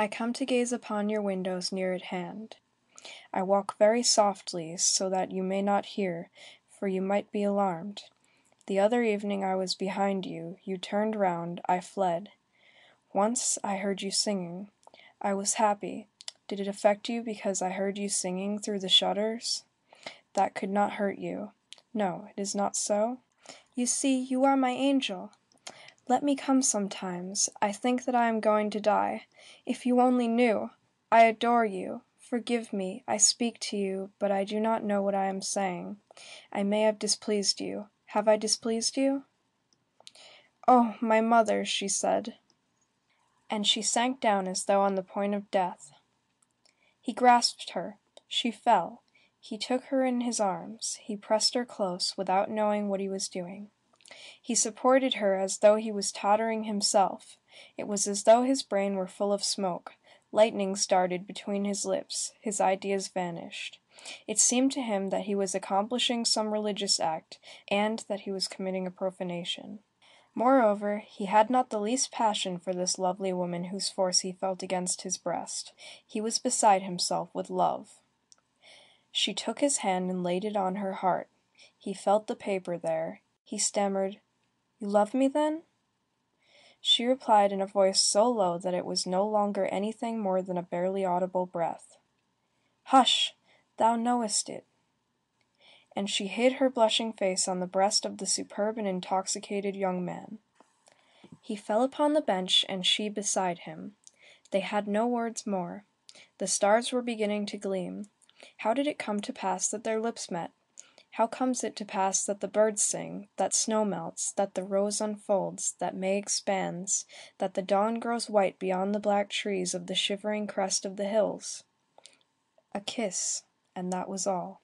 I come to gaze upon your windows near at hand. I walk very softly, so that you may not hear, for you might be alarmed. The other evening I was behind you, you turned round, I fled. Once I heard you singing. I was happy. Did it affect you because I heard you singing through the shutters? That could not hurt you. No, it is not so? You see, you are my angel. Let me come sometimes. I think that I am going to die. If you only knew! I adore you. Forgive me, I speak to you, but I do not know what I am saying. I may have displeased you. Have I displeased you? Oh, my mother, she said. And she sank down as though on the point of death. He grasped her. She fell. He took her in his arms. He pressed her close, without knowing what he was doing. He supported her as though he was tottering himself. It was as though his brain were full of smoke. Lightnings darted between his lips. His ideas vanished. It seemed to him that he was accomplishing some religious act, and that he was committing a profanation. Moreover, he had not the least passion for this lovely woman whose force he felt against his breast. He was beside himself with love. She took his hand and laid it on her heart. He felt the paper there. He stammered, "You love me, then?" She replied in a voice so low that it was no longer anything more than a barely audible breath. "Hush! Thou knowest it." And she hid her blushing face on the breast of the superb and intoxicated young man. He fell upon the bench, and she beside him. They had no words more. The stars were beginning to gleam. How did it come to pass that their lips met? How comes it to pass that the birds sing, that snow melts, that the rose unfolds, that May expands, that the dawn grows white beyond the black trees of the shivering crest of the hills? A kiss, and that was all.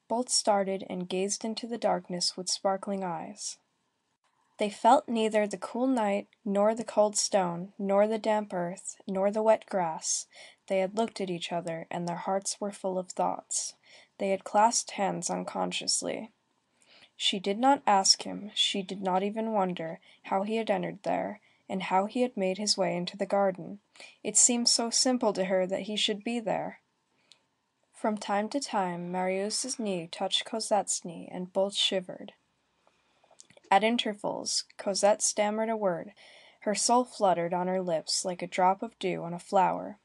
Both started and gazed into the darkness with sparkling eyes. They felt neither the cool night, nor the cold stone, nor the damp earth, nor the wet grass. They had looked at each other, and their hearts were full of thoughts. They had clasped hands unconsciously. She did not ask him, she did not even wonder, how he had entered there, and how he had made his way into the garden. It seemed so simple to her that he should be there. From time to time, Marius' knee touched Cosette's knee, and both shivered. At intervals, Cosette stammered a word. Her soul fluttered on her lips like a drop of dew on a flower.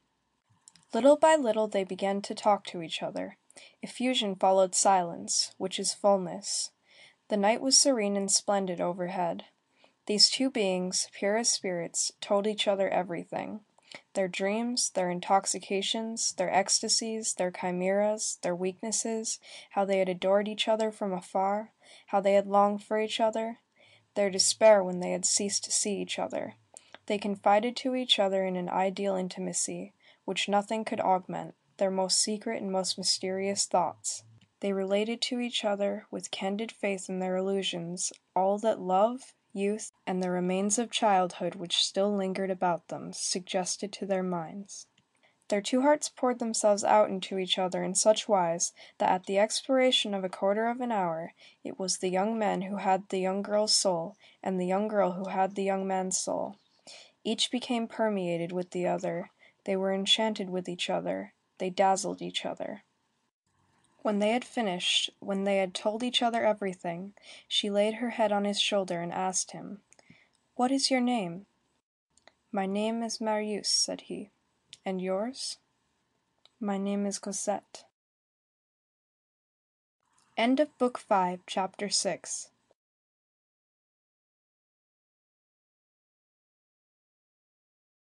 Little by little they began to talk to each other. Effusion followed silence, which is fullness. The night was serene and splendid overhead. These two beings, pure as spirits, told each other everything. Their dreams, their intoxications, their ecstasies, their chimeras, their weaknesses, how they had adored each other from afar, how they had longed for each other, their despair when they had ceased to see each other. They confided to each other in an ideal intimacy, which nothing could augment, their most secret and most mysterious thoughts. They related to each other, with candid faith in their illusions, all that love, youth, and the remains of childhood which still lingered about them, suggested to their minds. Their two hearts poured themselves out into each other in such wise that at the expiration of a quarter of an hour, it was the young man who had the young girl's soul, and the young girl who had the young man's soul. Each became permeated with the other. They were enchanted with each other. They dazzled each other. When they had finished, when they had told each other everything, she laid her head on his shoulder and asked him, "What is your name?" "My name is Marius," said he. "And yours?" "My name is Cosette." End of Book 5, Chapter 6.